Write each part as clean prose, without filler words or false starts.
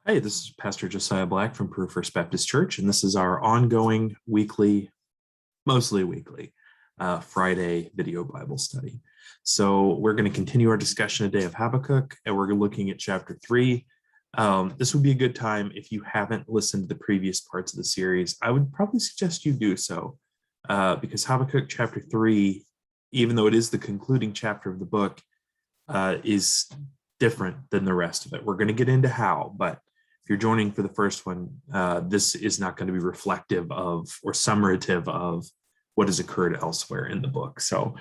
Hi, this is Pastor Josiah Black from Peru First Baptist Church, and this is our ongoing mostly weekly, Friday video Bible study. So we're going to continue our discussion today of Habakkuk, and we're looking at chapter 3. This would be a good time if you haven't listened to the previous parts of the series. I would probably suggest you do so, because Habakkuk chapter 3, even though it is the concluding chapter of the book, is different than the rest of it. We're going to get into how, but if you're joining for the first one, this is not going to be reflective of or summative of what has occurred elsewhere in the book. So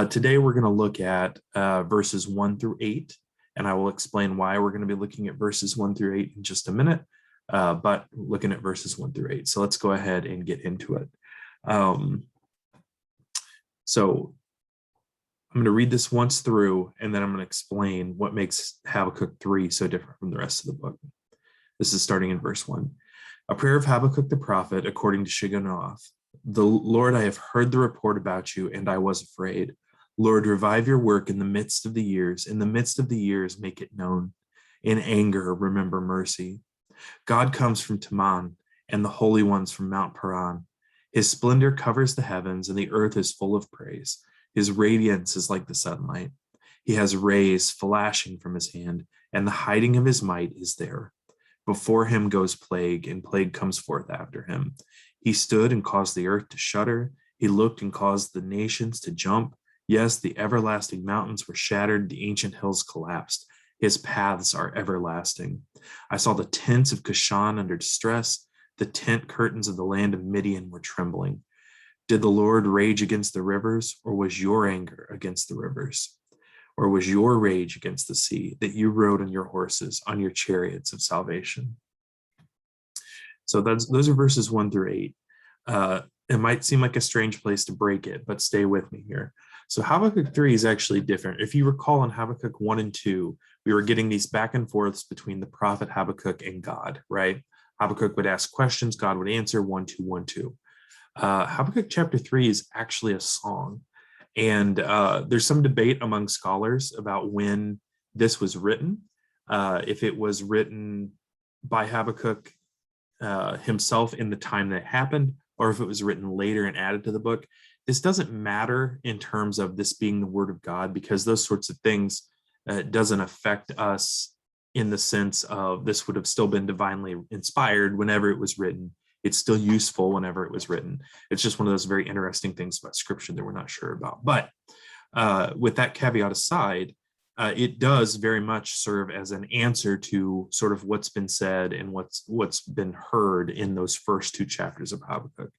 today we're going to look at verses 1 through 8, and I will explain why we're going to be looking at verses 1 through 8 in just a minute, but looking at verses 1 through 8. So let's go ahead and get into it. So I'm going to read this once through, and then I'm going to explain what makes Habakkuk 3 so different from the rest of the book. This is starting in verse 1. A prayer of Habakkuk the prophet, according to Shigionoth. The Lord, I have heard the report about you, and I was afraid. Lord, revive your work in the midst of the years. In the midst of the years, make it known. In anger, remember mercy. God comes from Teman, and the holy ones from Mount Paran. His splendor covers the heavens, and the earth is full of praise. His radiance is like the sunlight. He has rays flashing from his hand, and the hiding of his might is there. Before him goes plague, and plague comes forth after him. He stood and caused the earth to shudder. He looked and caused the nations to jump. Yes, the everlasting mountains were shattered. The ancient hills collapsed. His paths are everlasting. I saw the tents of Cushan under distress. The tent curtains of the land of Midian were trembling. Did the Lord rage against the rivers, or was your anger against the rivers? Or was your rage against the sea, that you rode on your horses, on your chariots of salvation? So those are verses 1 through 8. It might seem like a strange place to break it, but stay with me here. So Habakkuk 3 is actually different. If you recall in Habakkuk 1 and 2, we were getting these back and forths between the prophet Habakkuk and God, right? Habakkuk would ask questions, God would answer, 1, 2, 1, 2. Habakkuk chapter 3 is actually a song. And there's some debate among scholars about when this was written, if it was written by Habakkuk himself in the time that it happened, or if it was written later and added to the book. This doesn't matter in terms of this being the word of God, because those sorts of things doesn't affect us in the sense of this would have still been divinely inspired whenever it was written. It's still useful whenever it was written. It's just one of those very interesting things about scripture that we're not sure about. But with that caveat aside, it does very much serve as an answer to sort of what's been said and what's been heard in those first 2 chapters of Habakkuk.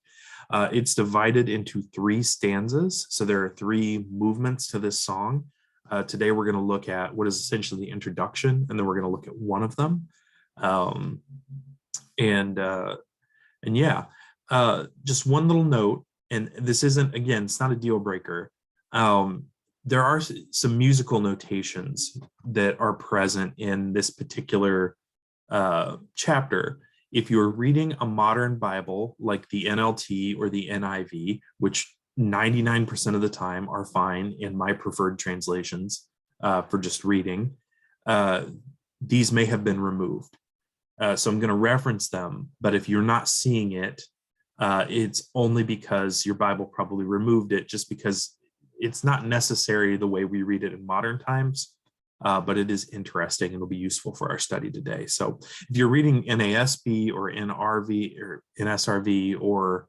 It's divided into 3 stanzas. So there are 3 movements to this song. Today we're going to look at what is essentially the introduction, and then we're going to look at one of them. And yeah, just one little note, and this isn't, again, it's not a deal breaker. There are some musical notations that are present in this particular chapter. If you're reading a modern Bible like the NLT or the NIV, which 99% of the time are fine in my preferred translations for just reading, these may have been removed. So I'm going to reference them, but if you're not seeing it, it's only because your Bible probably removed it, just because it's not necessary the way we read it in modern times, but it is interesting and will be useful for our study today. So if you're reading NASB or NRV or NSRV or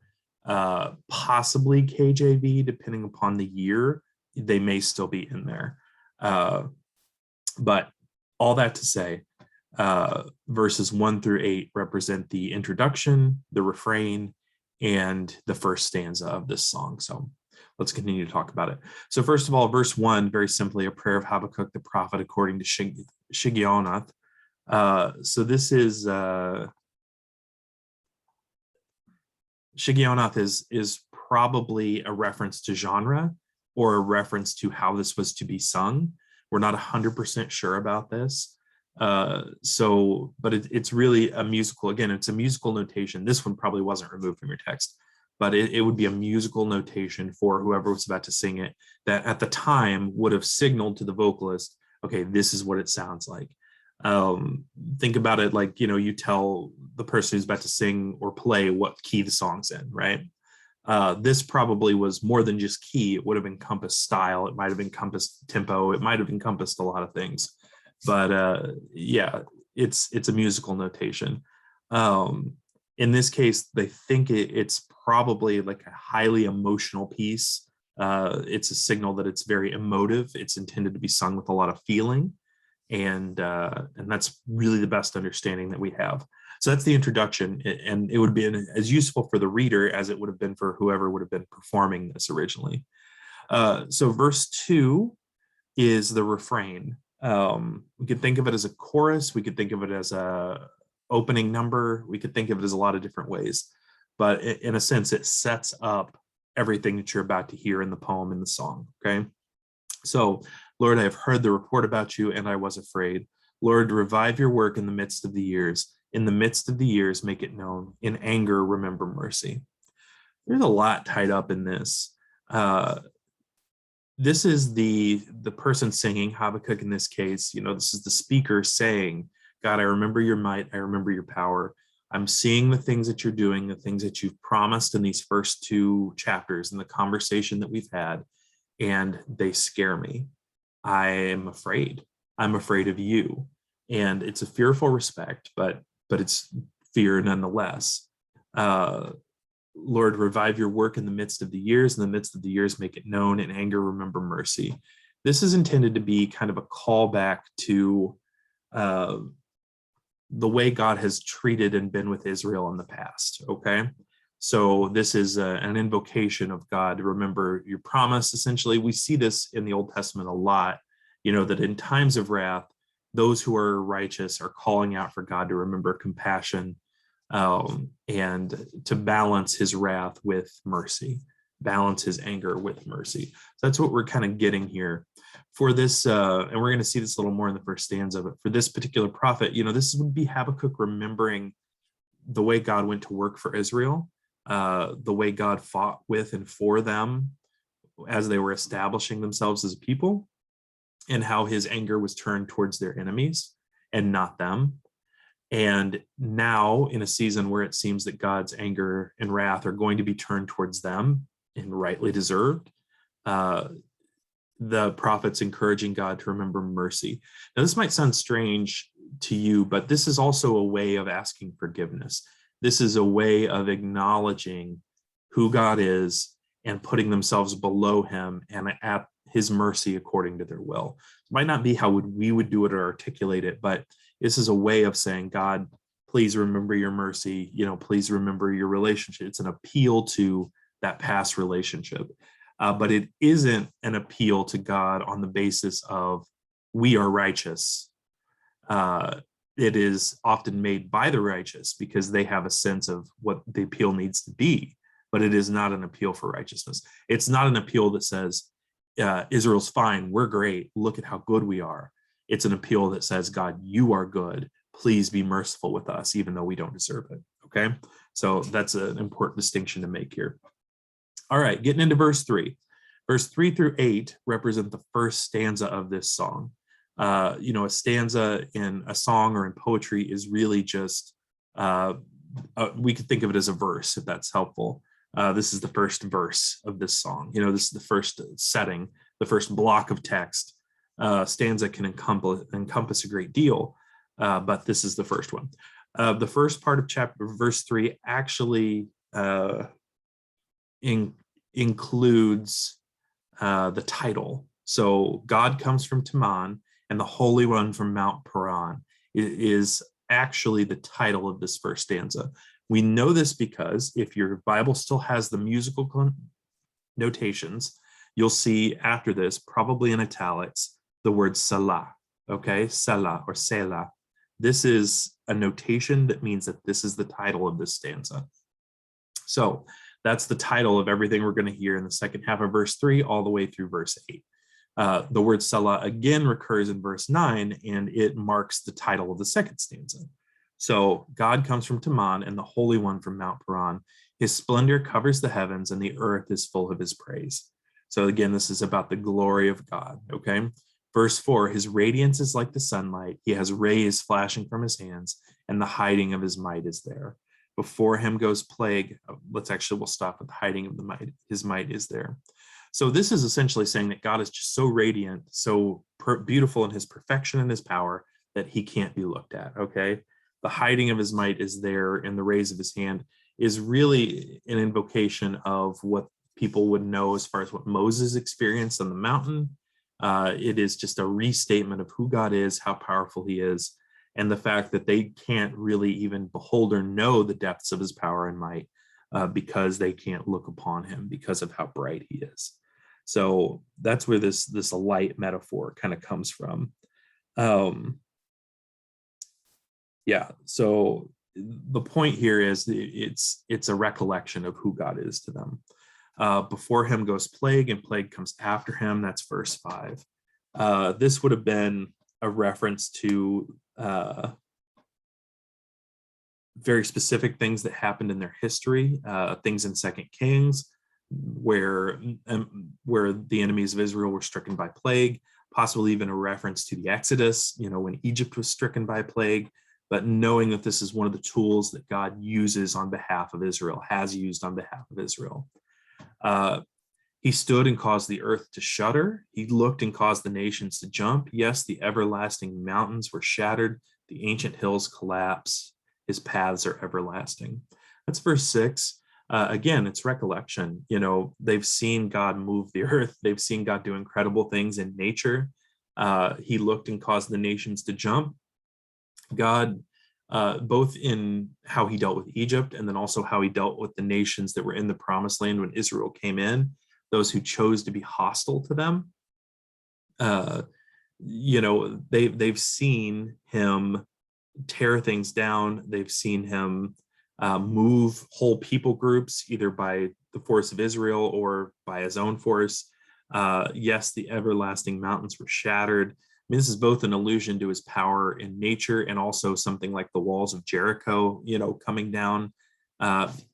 possibly KJV, depending upon the year, they may still be in there. But all that to say, verses 1 through 8 represent the introduction, the refrain, and the first stanza of this song. So let's continue to talk about it. So first of all, verse 1, very simply, a prayer of Habakkuk the prophet according to Shigionoth. So this is Shigionoth is probably a reference to genre or a reference to how this was to be sung. We're not 100% sure about this. But it's really a musical, again, it's a musical notation. This one probably wasn't removed from your text, but it would be a musical notation for whoever was about to sing it that at the time would have signaled to the vocalist, okay, this is what it sounds like. Think about it like, you tell the person who's about to sing or play what key the song's in, right? This probably was more than just key. It would have encompassed style. It might have encompassed tempo. It might have encompassed a lot of things. But yeah, it's a musical notation. Um, in this case, they think it's probably like a highly emotional piece. It's a signal that it's very emotive. It's intended to be sung with a lot of feeling, and that's really the best understanding that we have. So that's the introduction, and it would be as useful for the reader as it would have been for whoever would have been performing this originally. So verse 2 is the refrain. We could think of it as a chorus. We could think of it as a opening number. We could think of it as a lot of different ways. But in a sense, it sets up everything that you're about to hear in the poem, in the song, okay? So, Lord, I have heard the report about you, and I was afraid. Lord, revive your work in the midst of the years. In the midst of the years, make it known. In anger, remember mercy. There's a lot tied up in this. This is the person singing, Habakkuk in this case. This is the speaker saying, God, I remember your might. I remember your power. I'm seeing the things that you're doing, the things that you've promised in these first 2 chapters in the conversation that we've had, and they scare me. I am afraid. I'm afraid of you. And it's a fearful respect, but it's fear nonetheless. Lord, revive your work in the midst of the years. In the midst of the years, make it known. In anger, remember mercy. This is intended to be kind of a callback to the way God has treated and been with Israel in the past, okay? So this is an invocation of God to remember your promise, essentially. We see this in the Old Testament a lot, that in times of wrath, those who are righteous are calling out for God to remember compassion, and to balance his wrath with mercy, balance his anger with mercy. So that's what we're kind of getting here for this, and we're going to see this a little more in the first stanza. But for this particular prophet, this would be Habakkuk remembering the way God went to work for Israel, the way God fought with and for them as they were establishing themselves as a people, and how his anger was turned towards their enemies and not them. And now, in a season where it seems that God's anger and wrath are going to be turned towards them, and rightly deserved, the prophet's encouraging God to remember mercy. Now, this might sound strange to you, but this is also a way of asking forgiveness. This is a way of acknowledging who God is and putting themselves below him and at his mercy according to their will. It might not be how we would do it or articulate it, but this is a way of saying, God, please remember your mercy. Please remember your relationship. It's an appeal to that past relationship. But it isn't an appeal to God on the basis of we are righteous. It is often made by the righteous because they have a sense of what the appeal needs to be, but it is not an appeal for righteousness. It's not an appeal that says, Israel's fine, we're great, look at how good we are. It's an appeal that says, God, you are good. Please be merciful with us, even though we don't deserve it. Okay, so that's an important distinction to make here. All right, getting into verse 3. Verse 3 through 8 represent the first stanza of this song. A stanza in a song or in poetry is really just, we could think of it as a verse, if that's helpful. This is the first verse of this song. This is the first setting, the first block of text. Stanza can encompass a great deal, but this is the first one. The first part of verse 3 actually includes the title. So God comes from Teman, and the Holy One from Mount Paran is actually the title of this first stanza. We know this because if your Bible still has the musical notations, you'll see after this, probably in italics, the word Salah, okay? Salah or Selah. This is a notation that means that this is the title of this stanza. So that's the title of everything we're going to hear in the second half of verse 3 all the way through verse 8. The word Salah again recurs in verse 9, and it marks the title of the second stanza. So God comes from Teman, and the Holy One from Mount Paran. His splendor covers the heavens, and the earth is full of his praise. So again, this is about the glory of God, okay? Verse 4, his radiance is like the sunlight. He has rays flashing from his hands, and the hiding of his might is there. Before him goes plague. We'll stop with the hiding of the might. His might is there. So this is essentially saying that God is just so radiant, so beautiful in his perfection and his power that he can't be looked at, okay? The hiding of his might is there, and the rays of his hand is really an invocation of what people would know as far as what Moses experienced on the mountain. It is just a restatement of who God is, how powerful he is, and the fact that they can't really even behold or know the depths of his power and might because they can't look upon him because of how bright he is. So that's where this light metaphor kind of comes from. So the point here is it's a recollection of who God is to them. Before him goes plague, and plague comes after him. That's verse 5. This would have been a reference to very specific things that happened in their history, things in 2 Kings, where the enemies of Israel were stricken by plague, possibly even a reference to the Exodus, when Egypt was stricken by plague. But knowing that this is one of the tools that God uses on behalf of Israel, has used on behalf of Israel. He stood and caused the earth to shudder. He looked and caused the nations to jump. Yes, the everlasting mountains were shattered. The ancient hills collapse. His paths are everlasting. That's verse 6. Again, it's recollection. They've seen God move the earth. They've seen God do incredible things in nature. He looked and caused the nations to jump. God, both in how he dealt with Egypt and then also how he dealt with the nations that were in the promised land when Israel came in, those who chose to be hostile to them, they've seen him tear things down. They've seen him move whole people groups, either by the force of Israel or by his own force. Yes, the everlasting mountains were shattered. This is both an allusion to his power in nature and also something like the walls of Jericho, coming down.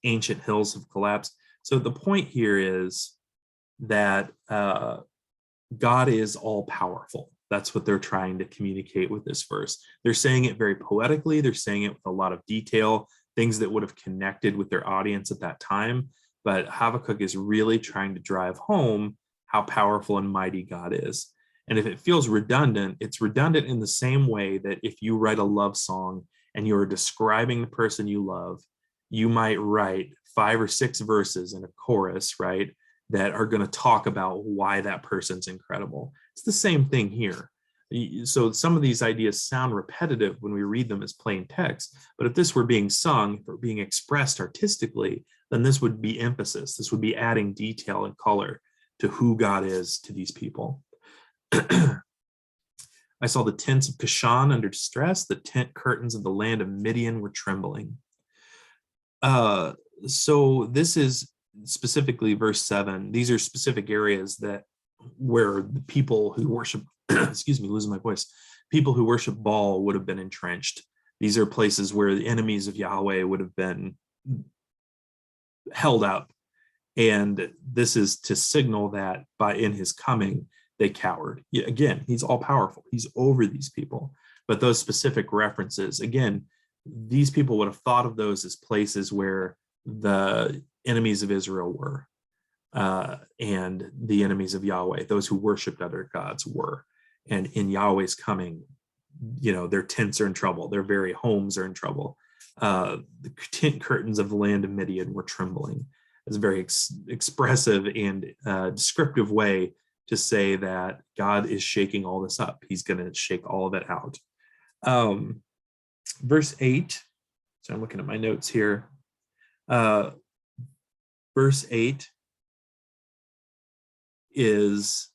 Ancient hills have collapsed. So the point here is that God is all powerful. That's what they're trying to communicate with this verse. They're saying it very poetically. They're saying it with a lot of detail, things that would have connected with their audience at that time. But Habakkuk is really trying to drive home how powerful and mighty God is. And if it feels redundant, it's redundant in the same way that if you write a love song and you're describing the person you love, you might write 5 or 6 verses in a chorus, right, that are going to talk about why that person's incredible. It's the same thing here. So some of these ideas sound repetitive when we read them as plain text, but if this were being sung, if it were being expressed artistically, then this would be emphasis. This would be adding detail and color to who God is to these people. I saw the tents of Kashan under distress. The tent curtains of the land of Midian were trembling. So this is specifically verse 7. These are specific areas where the people who worship, excuse me, losing my voice, people who worship Baal would have been entrenched. These are places where the enemies of Yahweh would have been held up. And this is to signal that in his coming, they cowered. Again, he's all powerful. He's over these people. But those specific references, again, these people would have thought of those as places where the enemies of Israel were, and the enemies of Yahweh, those who worshiped other gods, were. And in Yahweh's coming, their tents are in trouble. Their very homes are in trouble. The tent curtains of the land of Midian were trembling. It's a very expressive and descriptive way to say that God is shaking all this up. He's going to shake all of it out. Verse 8, so I'm looking at my notes here. Verse 8 is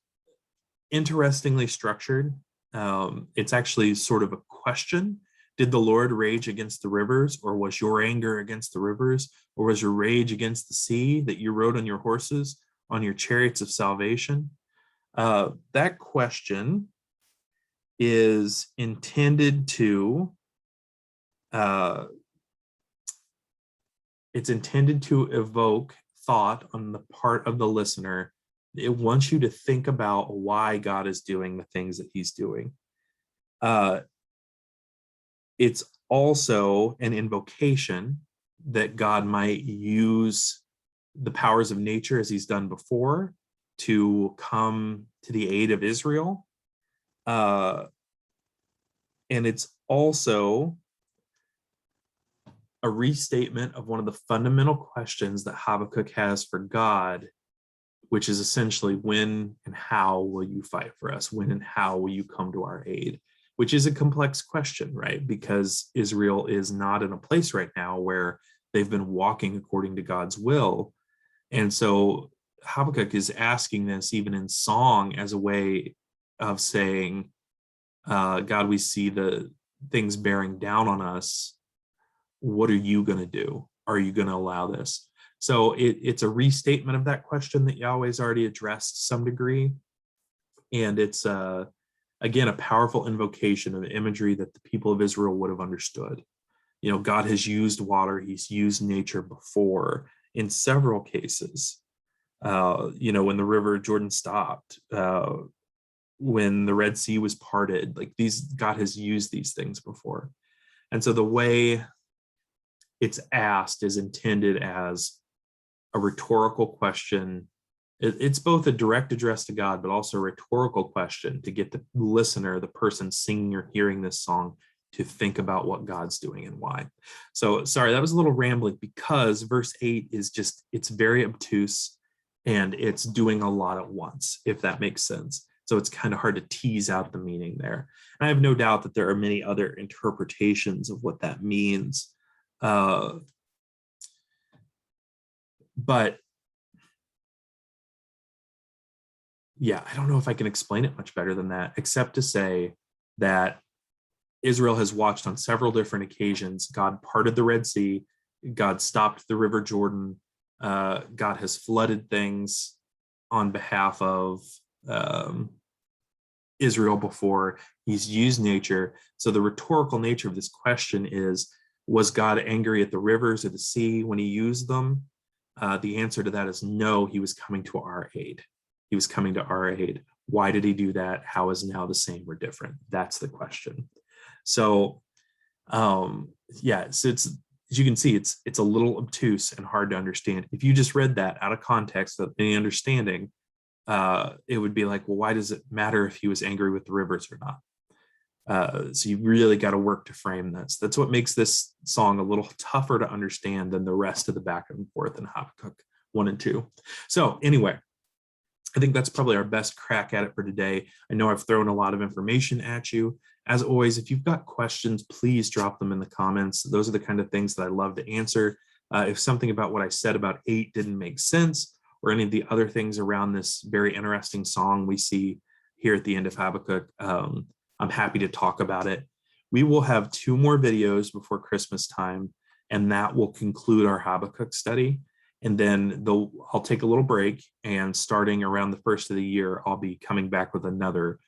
interestingly structured. It's actually sort of a question. Did the Lord rage against the rivers, or was your anger against the rivers, or was your rage against the sea that you rode on your horses, on your chariots of salvation? That question is intended to evoke thought on the part of the listener it wants you to think about why God is doing the things that he's doing. It's also an invocation that God might use the powers of nature, as he's done before, to come to the aid of Israel. And it's also a restatement of one of the fundamental questions that Habakkuk has for God, which is essentially, when and how will you fight for us? When and how will you come to our aid? Which is a complex question, right? Because Israel is not in a place right now where they've been walking according to God's will. And so Habakkuk is asking this even in song as a way of saying, God, we see the things bearing down on us. What are you going to do? Are you going to allow this? So it's a restatement of that question that Yahweh's already addressed to some degree. And it's, again, a powerful invocation of imagery that the people of Israel would have understood. You know, God has used water, he's used nature before in several cases. You know, when the river Jordan stopped, when the Red Sea was parted, like God has used these things before. And so the way it's asked is intended as a rhetorical question. It's both a direct address to God, but also a rhetorical question to get the listener, the person singing or hearing this song, to think about what God's doing and why. So sorry, that was a little rambling, because verse 8 is just, it's very obtuse and it's doing a lot at once, if that makes sense. So it's kind of hard to tease out the meaning there. And I have no doubt that there are many other interpretations of what that means. But yeah, I don't know if I can explain it much better than that, except to say that Israel has watched on several different occasions. God parted the Red Sea. God stopped the River Jordan. God has flooded things on behalf of Israel before. He's used nature. So the rhetorical nature of this question is, was God angry at the rivers or the sea when he used them? The answer to that is no, he was coming to our aid. He was coming to our aid. Why did he do that? How is now the same or different? That's the question. So yeah, so it's, as you can see, it's a little obtuse and hard to understand. If you just read that out of context without any understanding, it would be like, well, why does it matter if he was angry with the rivers or not? So you really got to work to frame this. That's what makes this song a little tougher to understand than the rest of the back and forth in Habakkuk 1 and 2. So anyway, I think that's probably our best crack at it for today. I know I've thrown a lot of information at you. As always, if you've got questions, please drop them in the comments. Those are the kind of things that I love to answer. If something about what I said about 8 didn't make sense, or any of the other things around this very interesting song we see here at the end of Habakkuk, I'm happy to talk about it. We will have 2 more videos before Christmas time, and that will conclude our Habakkuk study. And then I'll take a little break, and starting around the first of the year, I'll be coming back with another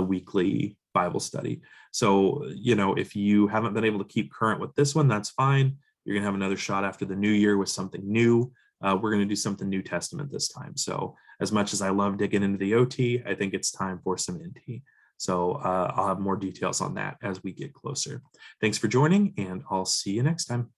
weekly Bible study. So, you know, if you haven't been able to keep current with this one, that's fine. You're going to have another shot after the new year with something new. We're going to do something New Testament this time. So as much as I love digging into the OT, I think it's time for some NT. So I'll have more details on that as we get closer. Thanks for joining, and I'll see you next time.